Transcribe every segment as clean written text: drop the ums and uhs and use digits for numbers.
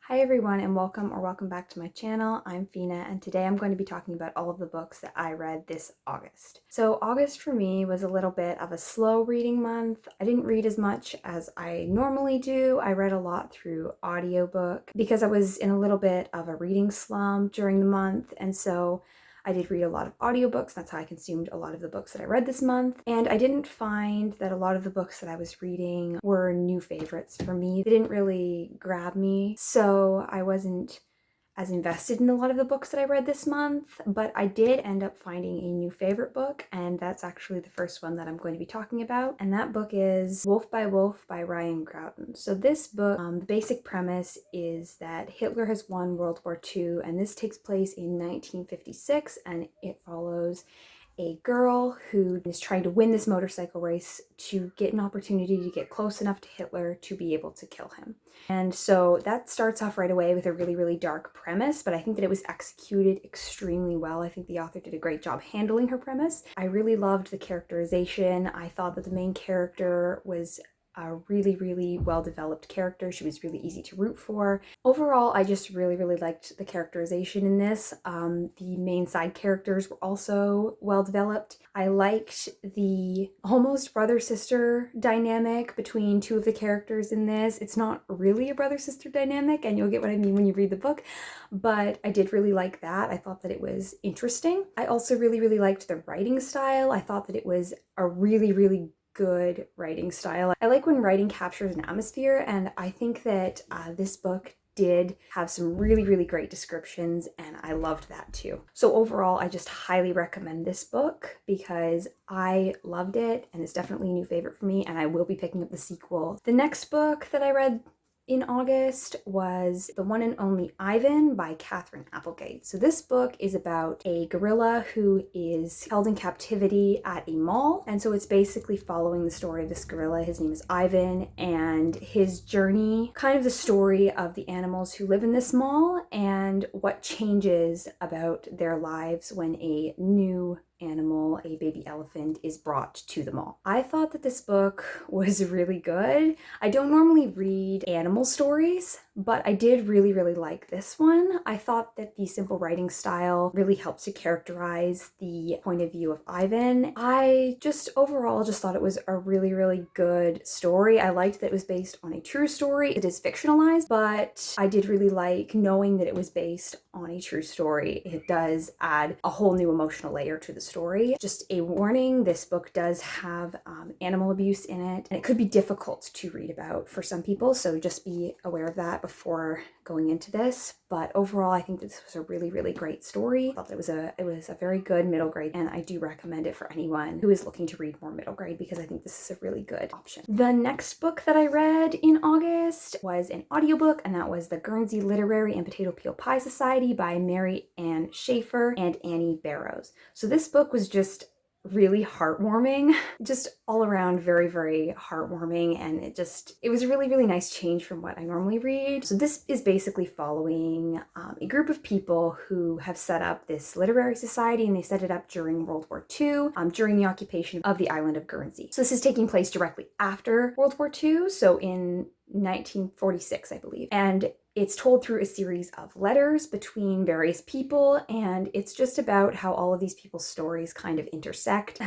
Hi everyone and welcome back to my channel. I'm Fina and today I'm going to be talking about all of the books that I read this August. So August for me was a little bit of a slow reading month. I didn't read as much as I normally do. I read a lot through audiobook because I was in a little bit of a reading slump during the month, and so I did read a lot of audiobooks. That's how I consumed a lot of the books that I read this month. And I didn't find that a lot of the books that I was reading were new favorites for me. They didn't really grab me, so I wasn't as invested in a lot of the books that I read this month, but I did end up finding a new favorite book, and that's actually the first one that I'm going to be talking about, and that book is Wolf by Ryan Groudon. So this book, the basic premise is that Hitler has won World War II, and this takes place in 1956, and it follows a girl who is trying to win this motorcycle race to get an opportunity to get close enough to Hitler to be able to kill him. And so that starts off right away with a really, really dark premise, but I think that it was executed extremely well. I think the author did a great job handling her premise. I really loved the characterization. I thought that the main character was a really, really well-developed character. She was really easy to root for. Overall, I just really, really liked the characterization in this. The main side characters were also well-developed. I liked the almost brother-sister dynamic between two of the characters in this. It's not really a brother-sister dynamic, and you'll get what I mean when you read the book, but I did really like that. I thought that it was interesting. I also really, really liked the writing style. I thought that it was a really, really good writing style. I like when writing captures an atmosphere, and I think that this book did have some really, really great descriptions, and I loved that too. So overall, I just highly recommend this book because I loved it, and it's definitely a new favorite for me, and I will be picking up the sequel. The next book that I read in August was The One and Only Ivan by Catherine Applegate. So this book is about a gorilla who is held in captivity at a mall. And so it's basically following the story of this gorilla. His name is Ivan, and his journey, kind of the story of the animals who live in this mall and what changes about their lives when a new animal, a baby elephant, is brought to the mall. I thought that this book was really good. I don't normally read animal stories, but I did really, really like this one. I thought that the simple writing style really helps to characterize the point of view of Ivan. I just overall just thought it was a really, really good story. I liked that it was based on a true story. It is fictionalized, but I did really like knowing that it was based on a true story. It does add a whole new emotional layer to the story. Just a warning, this book does have animal abuse in it, and it could be difficult to read about for some people, so just be aware of that before going into this. But overall, I think this was a really, really great story. I thought it was a very good middle grade, and I do recommend it for anyone who is looking to read more middle grade because I think this is a really good option. The next book that I read in August was an audiobook, and that was The Guernsey Literary and Potato Peel Pie Society by Mary Ann Schaefer and Annie Barrows. So this book was just really heartwarming, just all around very, very heartwarming, and it was a really, really nice change from what I normally read. So this is basically following a group of people who have set up this literary society, and they set it up during World War II, during the occupation of the island of Guernsey. So this is taking place directly after World War II, so in 1946, I believe, and it's told through a series of letters between various people, and it's just about how all of these people's stories kind of intersect.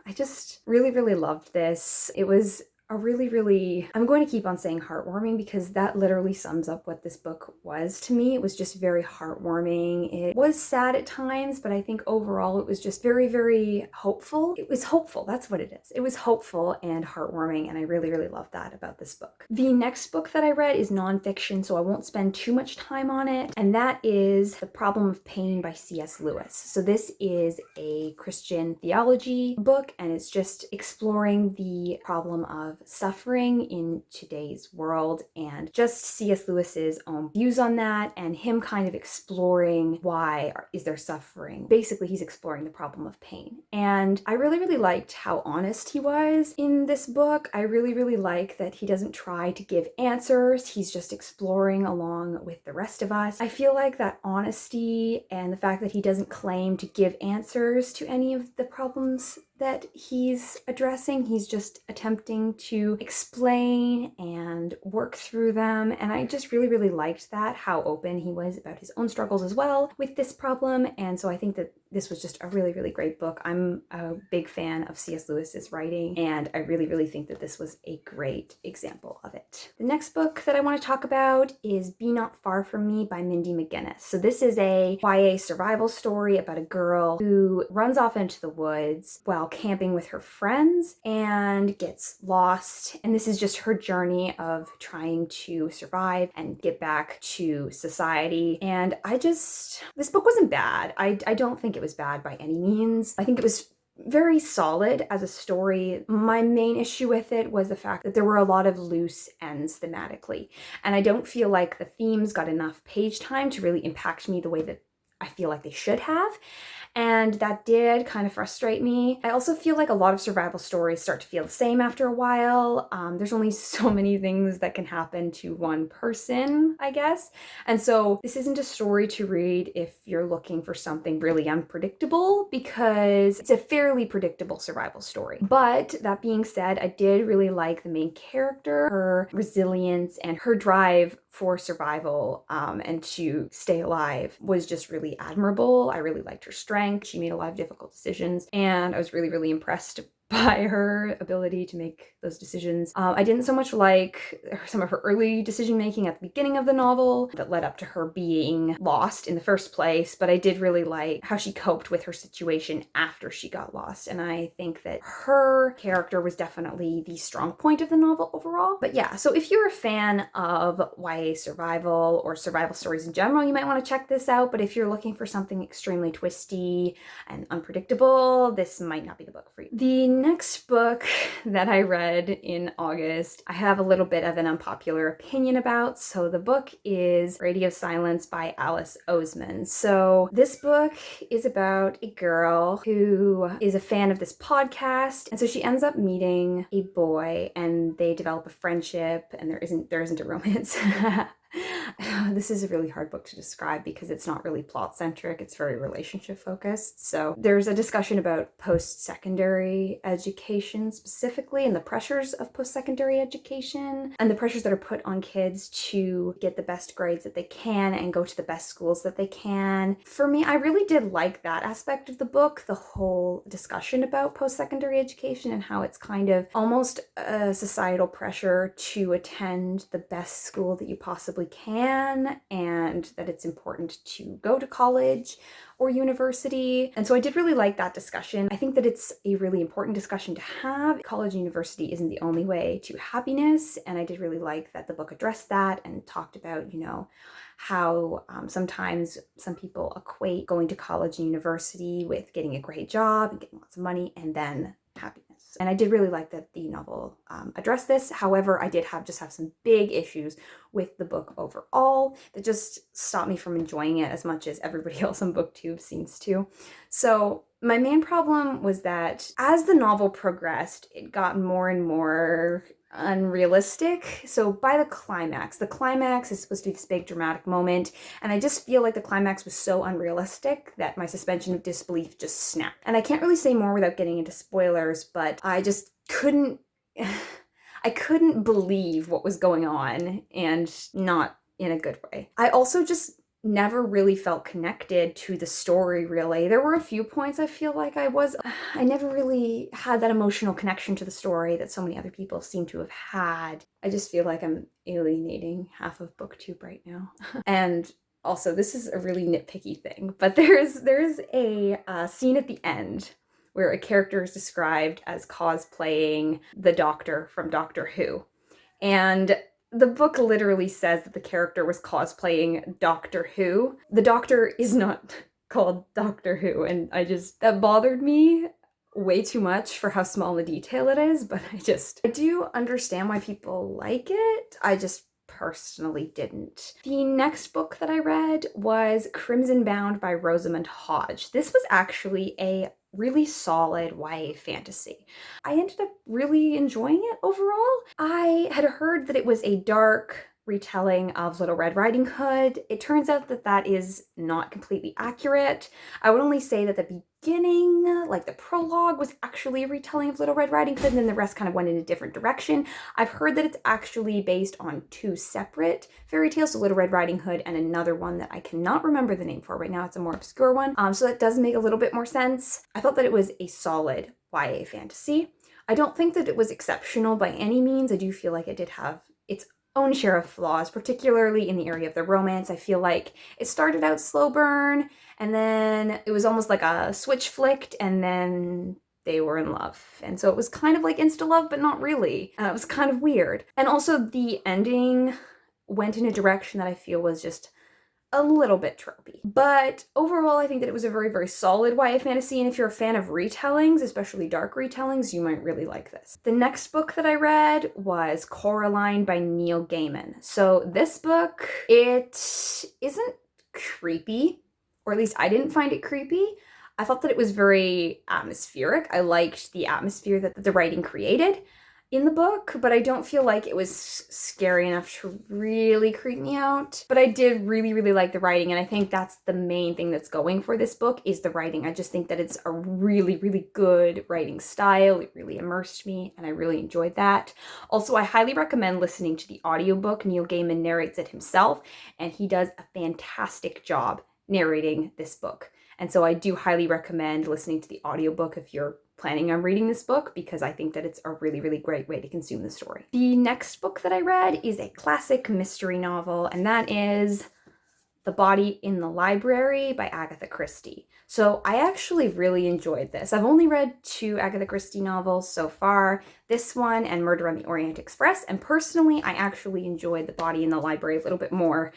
I just really, really loved this. It was a really, really, I'm going to keep on saying heartwarming because that literally sums up what this book was to me. It was just very heartwarming. It was sad at times, but I think overall it was just very, very hopeful. It was hopeful, that's what it is. It was hopeful and heartwarming, and I really, really loved that about this book. The next book that I read is nonfiction, so I won't spend too much time on it, and that is The Problem of Pain by C.S. Lewis. So this is a Christian theology book, and it's just exploring the problem of suffering in today's world and just C.S. Lewis's own views on that, and him kind of exploring why is there suffering. Basically, he's exploring the problem of pain. And I really, really liked how honest he was in this book. I really, really like that he doesn't try to give answers. He's just exploring along with the rest of us. I feel like that honesty and the fact that he doesn't claim to give answers to any of the problems that he's addressing. He's just attempting to explain and work through them. And I just really, really liked that, how open he was about his own struggles as well with this problem. And so I think that this was just a really, really great book. I'm a big fan of C.S. Lewis's writing, and I really, really think that this was a great example of it. The next book that I want to talk about is Be Not Far From Me by Mindy McGinnis. So this is a YA survival story about a girl who runs off into the woods while camping with her friends and gets lost. And this is just her journey of trying to survive and get back to society. And this book wasn't bad. I don't think it was bad by any means. I think it was very solid as a story. My main issue with it was the fact that there were a lot of loose ends thematically. And I don't feel like the themes got enough page time to really impact me the way that I feel like they should have. And that did kind of frustrate me. I also feel like a lot of survival stories start to feel the same after a while. There's only so many things that can happen to one person, I guess. And so this isn't a story to read if you're looking for something really unpredictable, because it's a fairly predictable survival story. But that being said, I did really like the main character, her resilience and her drive for survival and to stay alive was just really admirable. I really liked her strength. She made a lot of difficult decisions, and I was really, really impressed by her ability to make those decisions. I didn't so much like some of her early decision making at the beginning of the novel that led up to her being lost in the first place, but I did really like how she coped with her situation after she got lost, and I think that her character was definitely the strong point of the novel overall. But yeah, so if you're a fan of YA survival or survival stories in general, you might want to check this out, but if you're looking for something extremely twisty and unpredictable, this might not be the book for you. The next book that I read in August, I have a little bit of an unpopular opinion about. So the book is Radio Silence by Alice Oseman. So this book is about a girl who is a fan of this podcast, and so she ends up meeting a boy and they develop a friendship, and there isn't a romance. This is a really hard book to describe because it's not really plot-centric, it's very relationship-focused. So there's a discussion about post-secondary education specifically, and the pressures of post-secondary education, and the pressures that are put on kids to get the best grades that they can and go to the best schools that they can. For me, I really did like that aspect of the book, the whole discussion about post-secondary education and how it's kind of almost a societal pressure to attend the best school that you possibly can, and that it's important to go to college or university. And so I did really like that discussion. I think that it's a really important discussion to have. College and university isn't the only way to happiness, and I did really like that the book addressed that and talked about, how sometimes some people equate going to college and university with getting a great job and getting lots of money and then happiness. And I did really like that the novel addressed this. However, I did have some big issues with the book overall that just stopped me from enjoying it as much as everybody else on BookTube seems to. So my main problem was that as the novel progressed, it got more and more unrealistic. So by the climax is supposed to be this big dramatic moment, and I just feel like the climax was so unrealistic that my suspension of disbelief just snapped. And I can't really say more without getting into spoilers, but I just couldn't believe what was going on, and not in a good way. I also just never really felt connected to the story, really. There were a few points I feel like I never really had that emotional connection to the story that so many other people seem to have had. I just feel like I'm alienating half of BookTube right now. And also, this is a really nitpicky thing, but there's a scene at the end where a character is described as cosplaying the Doctor from Doctor Who. And the book literally says that the character was cosplaying Doctor Who. The Doctor is not called Doctor Who, and that bothered me way too much for how small a detail it is, but I do understand why people like it. I just personally didn't. The next book that I read was Crimson Bound by Rosamund Hodge. This was actually a really solid YA fantasy. I ended up really enjoying it overall. I had heard that it was a dark retelling of Little Red Riding Hood. It turns out that that is not completely accurate. I would only say that the beginning, like the prologue, was actually a retelling of Little Red Riding Hood, and then the rest kind of went in a different direction. I've heard that it's actually based on two separate fairy tales, so Little Red Riding Hood and another one that I cannot remember the name for right now. It's a more obscure one. So that does make a little bit more sense. I thought that it was a solid YA fantasy. I don't think that it was exceptional by any means. I do feel like it did have its own share of flaws, particularly in the area of the romance. I feel like it started out slow burn, and then it was almost like a switch flicked, and then they were in love. And so it was kind of like insta-love, but not really. It was kind of weird. And also the ending went in a direction that I feel was just a little bit tropey. But overall, I think that it was a very, very solid YA fantasy, and if you're a fan of retellings, especially dark retellings, you might really like this. The next book that I read was Coraline by Neil Gaiman. So this book, it isn't creepy, or at least I didn't find it creepy. I thought that it was very atmospheric. I liked the atmosphere that the writing created in the book, but I don't feel like it was scary enough to really creep me out. But I did really, really like the writing, and I think that's the main thing that's going for this book is the writing. I just think that it's a really, really good writing style. It really immersed me, and I really enjoyed that. Also, I highly recommend listening to the audiobook. Neil Gaiman narrates it himself, and he does a fantastic job narrating this book. And so I do highly recommend listening to the audiobook if you're planning on reading this book, because I think that it's a really, really great way to consume the story. The next book that I read is a classic mystery novel, and that is The Body in the Library by Agatha Christie. So I actually really enjoyed this. I've only read 2 Agatha Christie novels so far, this one and Murder on the Orient Express, and personally I actually enjoyed The Body in the Library a little bit more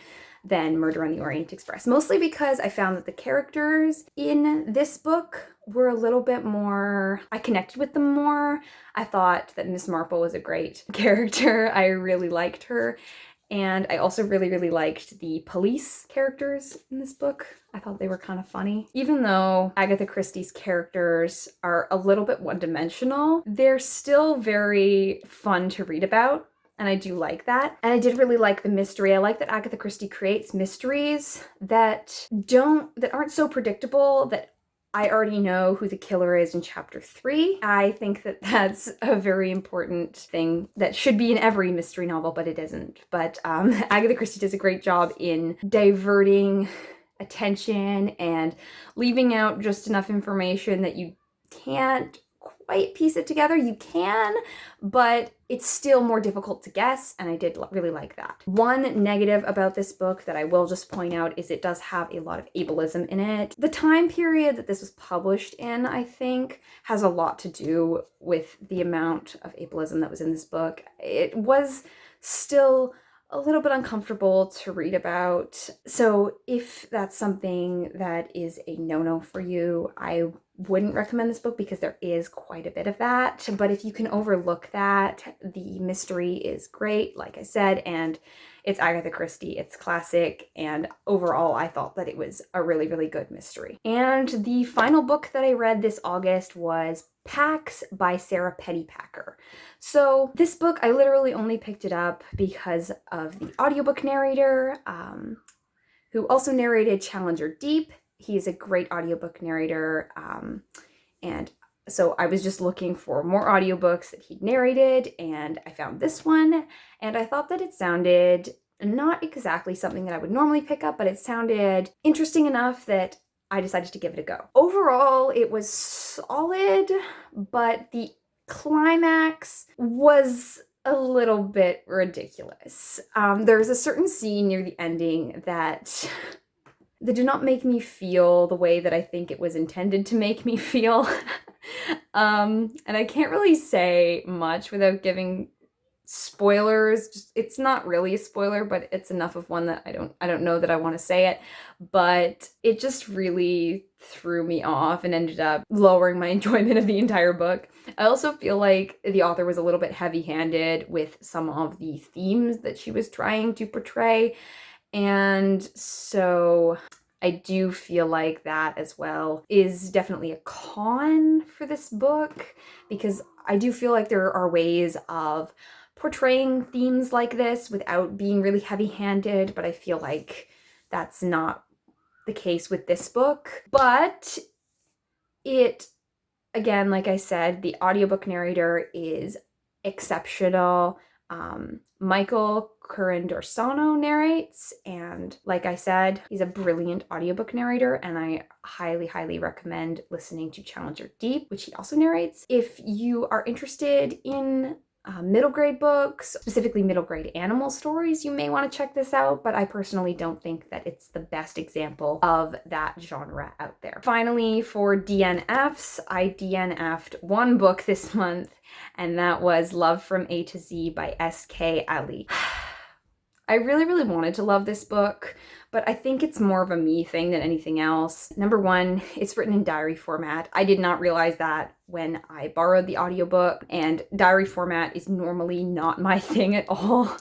than Murder on the Orient Express, mostly because I found that the characters in this book were a little bit more, I connected with them more. I thought that Miss Marple was a great character. I really liked her. And I also really, really liked the police characters in this book. I thought they were kind of funny. Even though Agatha Christie's characters are a little bit one-dimensional, they're still very fun to read about. And I do like that. And I did really like the mystery. I like that Agatha Christie creates mysteries that aren't so predictable that I already know who the killer is in chapter 3. I think that that's a very important thing that should be in every mystery novel, but it isn't. But Agatha Christie does a great job in diverting attention and leaving out just enough information that you can't quite piece it together. You can, but it's still more difficult to guess, and I did really like that. One negative about this book that I will just point out is it does have a lot of ableism in it. The time period that this was published in, I think, has a lot to do with the amount of ableism that was in this book. It was still a little bit uncomfortable to read about. So if that's something that is a no-no for you, I wouldn't recommend this book because there is quite a bit of that. But if you can overlook that, the mystery is great, like I said, and it's Agatha Christie, it's classic, and overall I thought that it was a really, really good mystery. And the final book that I read this August was Pax by Sarah Pennypacker. So this book, I literally only picked it up because of the audiobook narrator, who also narrated Challenger Deep. He's a great audiobook narrator, and so I was just looking for more audiobooks that he'd narrated, and I found this one, and I thought that it sounded not exactly something that I would normally pick up, but it sounded interesting enough that I decided to give it a go. Overall, it was solid, but the climax was a little bit ridiculous. There's a certain scene near the ending that did not make me feel the way that I think it was intended to make me feel. And I can't really say much without giving spoilers. It's not really a spoiler, but it's enough of one that I don't know that I want to say it, but it just really threw me off and ended up lowering my enjoyment of the entire book. I also feel like the author was a little bit heavy-handed with some of the themes that she was trying to portray, and so I do feel like that as well is definitely a con for this book, because I do feel like there are ways of portraying themes like this without being really heavy-handed, but I feel like that's not the case with this book. But it, again, like I said, the audiobook narrator is exceptional. Michael Curandorsano narrates, and like I said, he's a brilliant audiobook narrator, and I highly, highly recommend listening to Challenger Deep, which he also narrates. If you are interested in middle grade books, specifically middle grade animal stories, you may want to check this out, but I personally don't think that it's the best example of that genre out there. Finally, for DNFs, I DNF'd one book this month, and that was Love from A to Z by S.K. Ali. I really, really wanted to love this book, but I think it's more of a me thing than anything else. Number one, it's written in diary format. I did not realize that when I borrowed the audiobook, and diary format is normally not my thing at all.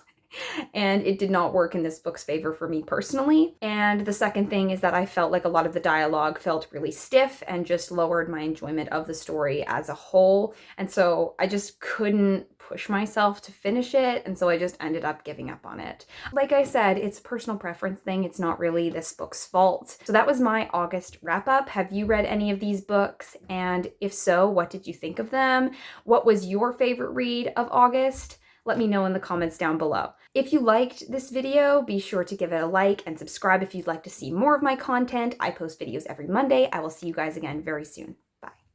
And it did not work in this book's favor for me personally. And the second thing is that I felt like a lot of the dialogue felt really stiff and just lowered my enjoyment of the story as a whole. And so I just couldn't push myself to finish it, and so I just ended up giving up on it. Like I said, it's a personal preference thing. It's not really this book's fault. So that was my August wrap up. Have you read any of these books? And if so, what did you think of them? What was your favorite read of August? Let me know in the comments down below. If you liked this video, be sure to give it a like and subscribe if you'd like to see more of my content. I post videos every Monday. I will see you guys again very soon.